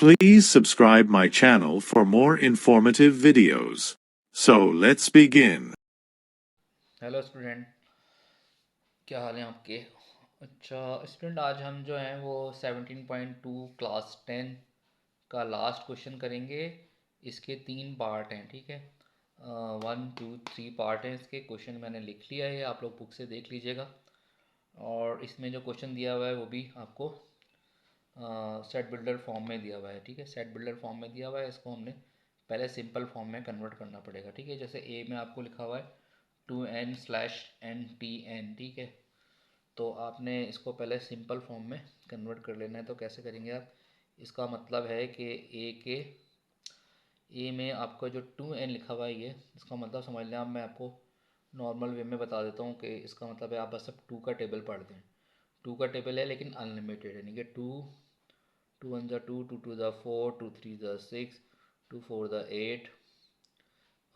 Please subscribe my channel for more informative videos. So let's begin. Hello student, क्या हाल है आपके। अच्छा student, आज हम जो हैं वो 17.2 क्लास 10 का लास्ट क्वेश्चन करेंगे। इसके 3 पार्ट हैं, ठीक है। 1 2 3 पार्ट हैं इसके। क्वेश्चन मैंने लिख लिया है, आप लोग बुक से देख लीजिएगा। और इसमें जो क्वेश्चन दिया हुआ है वो भी आपको सेट बिल्डर फॉर्म में दिया हुआ है, ठीक है। सेट बिल्डर फॉर्म में दिया हुआ है, इसको हमने पहले सिंपल फॉर्म में कन्वर्ट करना पड़ेगा, ठीक है। जैसे ए में आपको लिखा हुआ है 2n/n/tn, ठीक है। तो आपने इसको पहले सिंपल फॉर्म में कन्वर्ट कर लेना है। तो कैसे करेंगे आप? इसका मतलब है कि ए में आपका जो 2n लिखा हुआ है, ये इसका मतलब समझ लें। आप मैं आपको नॉर्मल वे में बता देता हूँ कि इसका मतलब है आप बस अब 2 का टेबल पढ़ दें। 2 का टेबल है लेकिन अनलिमिटेड है, यानी कि 2, 2 1 ज़ा 2, 2 2 ज़ा 4, 2 3 ज़ा 6, 2 4 ज़ा 8,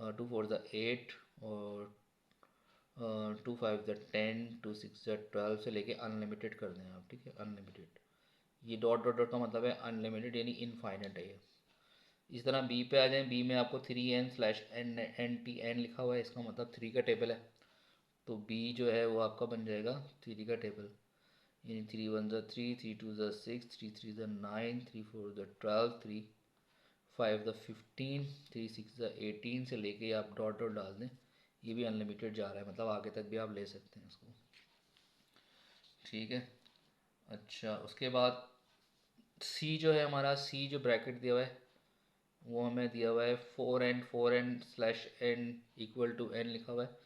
2 4 ज़ा 8 और 2 5 ज़ा 10, 2 6 ज़ा 12 से लेके अनलिमिटेड कर दें आप, ठीक है। अनलिमिटेड, ये डॉट डॉट डॉट का मतलब है अनलिमिटेड, यानी इनफाइनाइट है ये। इस तरह बी पे आ जाएं। बी में आपको 3n/n/t n लिखा हुआ है, इसका मतलब 3 का टेबल है। तो बी जो है वो आपका बन जाएगा 3 का टेबल, यानी 3 1 ज़ा 3, 3 2 ज़ा 6, 3 3 ज़ा 9, 3 4 ज़ा 12, 3 5 ज़ा 15, 3 6 ज़ा 18 से लेके आप डॉट डॉट डाल दें। ये भी अनलिमिटेड जा रहा है, मतलब आगे तक भी आप ले सकते हैं इसको, ठीक है। अच्छा, उसके बाद सी जो है हमारा, सी जो ब्रैकेट दिया हुआ है वो हमें दिया हुआ है 4n/n इक्वल टू n लिखा हुआ है।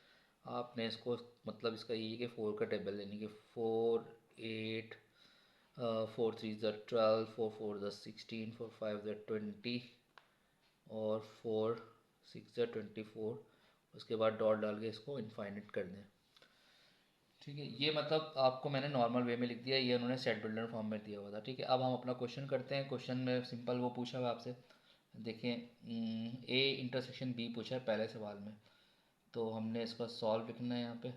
आपने इसको मतलब इसका ये कि 4 का टेबल, यानी कि 4 8, 4 3 ज़ा 12, 4 4 ज़ा 16, 4 5 ज़ा 20 और 4 6 ज़ा 24। उसके बाद डॉट डाल के इसको इनफाइनिट कर दें, ठीक है। ये मतलब आपको मैंने नॉर्मल वे में लिख दिया, ये उन्होंने सेट बिल्डर फॉर्म में दिया हुआ था, ठीक है। अब हम अपना क्वेश्चन करते हैं। क्वेश्चन में सिंपल वो पूछा हुआ आपसे, देखिए ए इंटरसेक्शन बी पूछा है पहले सवाल में। तो हमने इसका सॉल्व लिखना है यहाँ पे,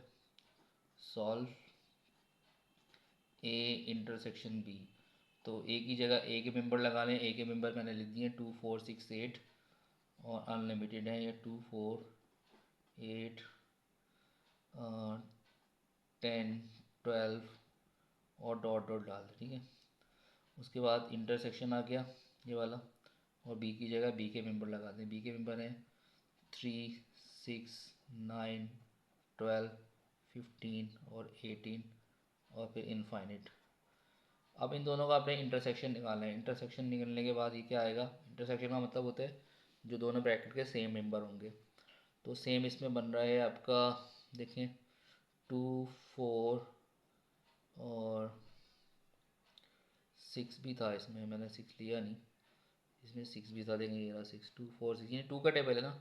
सॉल्व ए इंटरसेक्शन बी। तो ए की जगह ए के मेंबर लगा लें। ए के मेंबर मैंने लिख दिए 2 4 6 8 और अनलिमिटेड है ये 2 4 8 10 12 और डॉट डॉट डाल दें, ठीक है। उसके बाद इंटरसेक्शन आ गया ये वाला, और बी की जगह बी के मेंबर लगा दें। बी के मेंबर हैं 3 6 9 12 15 और 18 और फिर इनफाइनिट। अब इन दोनों का आपने इंटरसेक्शन निकालना है। इंटरसेक्शन निकलने के बाद ये क्या आएगा? इंटरसेक्शन का मतलब होता है जो दोनों ब्रैकेट के सेम मेंबर होंगे। तो सेम इसमें बन रहा है आपका, देखें 2 4 और 6 भी था इसमें, मैंने 6 लिया नहीं, इसमें 6 भी था, देंगे ये रहा 6 2 4 6, ये 2 का टेबल है ना।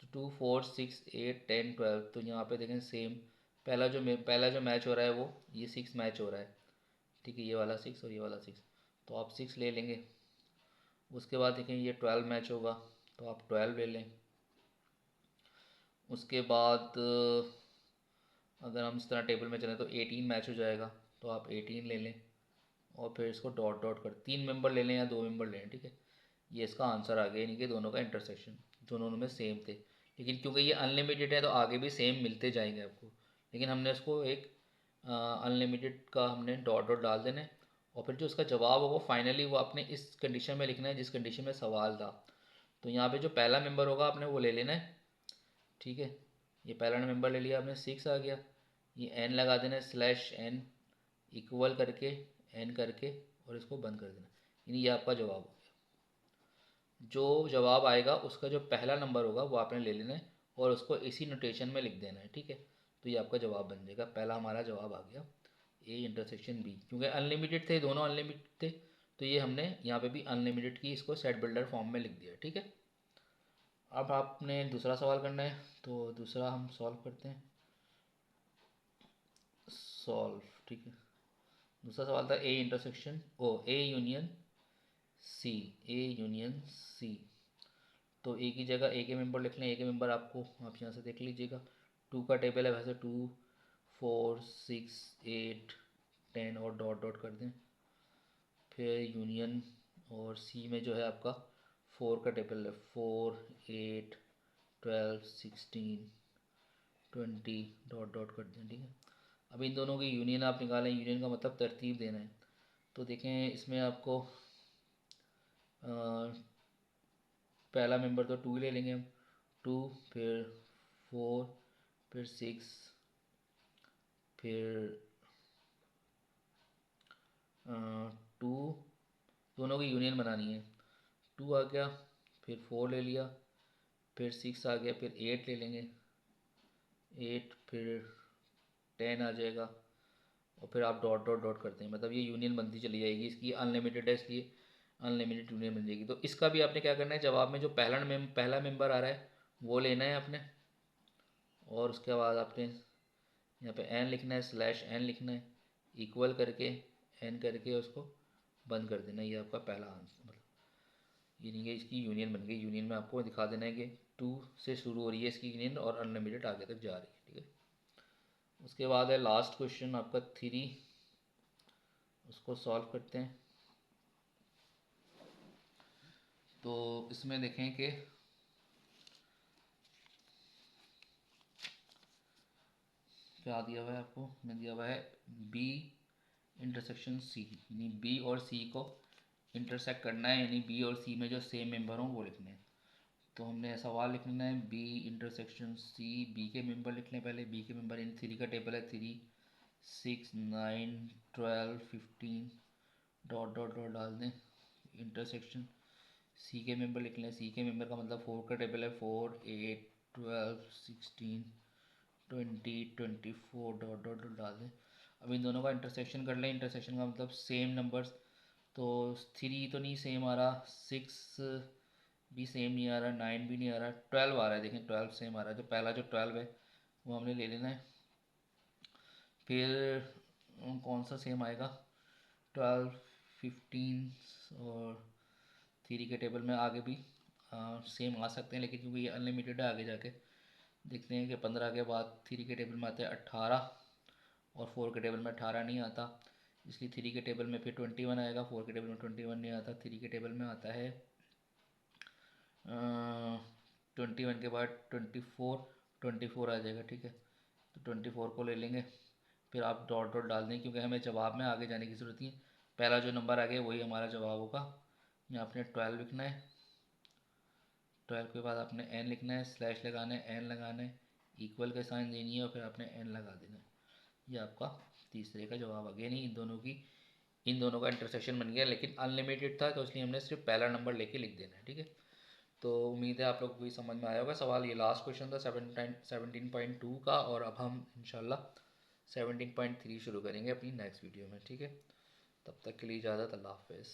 तो 2 4 6 8 10 12, तो यहाँ पे देखें सेम पहला जो मैच हो रहा है वो ये 6 मैच हो रहा है, ठीक है। ये वाला 6 और ये वाला 6, तो आप 6 ले लेंगे। उसके बाद देखें ये 12 मैच होगा, तो आप 12 ले लें। उसके बाद अगर हम इस तरह टेबल में चलें तो 18 मैच हो जाएगा, तो आप 18 ले लें। और फिर इसको डॉट डॉट कर 3 मेंबर ले लें या 2 मेंबर ले लें, ठीक है। ये इसका आंसर आ गया, यानी कि दोनों का इंटरसेक्शन, दोनों में सेम थे। लेकिन क्योंकि ये अनलिमिटेड है तो आगे भी सेम मिलते जाएंगे आपको, लेकिन हमने उसको एक अनलिमिटेड का हमने डॉट डॉट डाल देना है। और फिर जो उसका जवाब होगा फाइनली वो आपने इस कंडीशन में लिखना है जिस कंडीशन में सवाल था। तो यहाँ पे जो पहला मेंबर होगा आपने वो ले लेना है, ठीक है। ये पहला मेंबर ले लिया आपने, 6 आ गया। ये एन लगा देना है, /n इक्वल करके एन करके, और इसको बंद कर देना, यानी ये आपका जवाब हो गया। जो जवाब आएगा उसका जो पहला नंबर होगा वो आपने ले लेना है और उसको इसी नोटेशन में लिख देना है, ठीक है। तो ये आपका जवाब बन जाएगा, पहला हमारा जवाब आ गया ए इंटरसेक्शन बी। क्योंकि अनलिमिटेड थे, दोनों अनलिमिटेड थे, तो ये हमने यहाँ पे भी अनलिमिटेड की इसको सेट बिल्डर फॉर्म में लिख दिया, ठीक है। अब आपने दूसरा सवाल करना है, तो दूसरा हम सॉल्व करते हैं। सॉल्व, ठीक है। दूसरा सवाल था A union C, A union C. तो ए की जगह ए के मेंबर लिख लें। ए के मेंबर आपको आप यहाँ से देख लीजिएगा, 2 का टेबल है वैसे 2 4 6 8 10 और डॉट डॉट कर दें। फिर यूनियन और सी में जो है आपका 4 का टेबल है, 4, 8, 12, 16, 20 डॉट डॉट कर दें, ठीक है। अब इन दोनों की यूनियन आप निकालें, यूनियन का मतलब तरतीब देना है। तो देखें इसमें आपको पहला मेंबर तो 2 ले लेंगे हम, 2, फिर 4, फिर 6, फिर 2, दोनों की यूनियन बनानी है। 2 आ गया, फिर 4 ले लिया, फिर 6 आ गया, फिर 8 ले लेंगे, 8, फिर 10 आ जाएगा, और फिर आप डॉट डॉट डॉट करते हैं, मतलब ये यूनियन बनती चली जाएगी। इसकी अनलिमिटेड है, इसलिए अनलिमिटेड यूनियन बन जाएगी। तो इसका भी आपने क्या करना है, जवाब में जो पहला मेंबर आ रहा है वो लेना है आपने, और उसके बाद आपने यहाँ पे एन लिखना है, स्लैश एन लिखना है, इक्वल करके एन करके उसको बंद कर देना। ये आपका पहला आंसर, मतलब ये नहीं है, इसकी यूनियन बन गई। यूनियन में आपको दिखा देना है कि 2 से शुरू हो रही है इसकी यूनियन और अनलिमिटेड आगे तक जा रही है, ठीक है। उसके बाद है लास्ट क्वेश्चन आपका 3, उसको सॉल्व करते हैं। तो इसमें देखें कि क्या दिया हुआ है आपको, में दिया हुआ है बी इंटरसेक्शन सी, यानी बी और सी को इंटरसेक्ट करना है, यानी बी और सी में जो सेम मेंबर हों वो लिखने हैं। तो हमने सवाल लिखना है बी इंटरसेक्शन सी, बी के मेंबर लिख लें पहले। बी के मेंबर इन 3 का टेबल है, 3, 6, 9, 12, 15 डॉट डॉट डॉट डाल दें। इंटरसेक्शन सी के मेंबर लिख लें। सी के मेंबर का मतलब 4 का टेबल है, 4, 8, 12, 16, 20, 24 डॉट डॉट डॉट डाल दें। अब इन दोनों का इंटरसेक्शन कर लें। इंटरसेक्शन का मतलब सेम नंबर्स, तो 3 तो नहीं सेम आ रहा, 6 भी सेम नहीं आ रहा, 9 भी नहीं आ रहा, 12 आ रहा है। देखें 12 सेम आ रहा है, तो पहला जो 12 है वो हमने ले लेना है। फिर कौन सा सेम आएगा, 12, 15 और 3 के टेबल में आगे भी सेम आ सकते हैं, लेकिन क्योंकि ये अनलिमिटेड है, आगे जाके देखते हैं कि 15 के बाद 3 के टेबल में आते हैं 18, और 4 के टेबल में 18 नहीं आता, इसलिए 3 के टेबल में फिर 21 आएगा, 4 के टेबल में 21 नहीं आता, 3 के टेबल में आता है 21 के बाद 24 आ जाएगा, ठीक है। तो 24 को ले लेंगे, फिर आप डॉट डॉट डाल दें, क्योंकि हमें जवाब में आगे जाने की ज़रूरत नहीं है। पहला जो नंबर आ गया वही हमारा जवाब होगा। यहाँ आपने 12 लिखना है, 12 के बाद आपने एन लिखना है, स्लैश लगाना है, एन लगाना है, इक्वल का साइन देनी है, और फिर आपने एन लगा देना है। ये आपका तीसरे का जवाब आ गया। नहीं, इन दोनों का इंटरसेक्शन बन गया, लेकिन अनलिमिटेड था, तो इसलिए हमने सिर्फ पहला नंबर लेके लिख देना है, ठीक है। तो उम्मीद है आप लोग को भी समझ में आया होगा सवाल। ये लास्ट क्वेश्चन था 17.2 का, और अब हम इंशाल्लाह 17.3 शुरू करेंगे अपनी नेक्स्ट वीडियो में, ठीक है। तब तक के लिए इजाज़त, अल्लाह हाफ़िज़।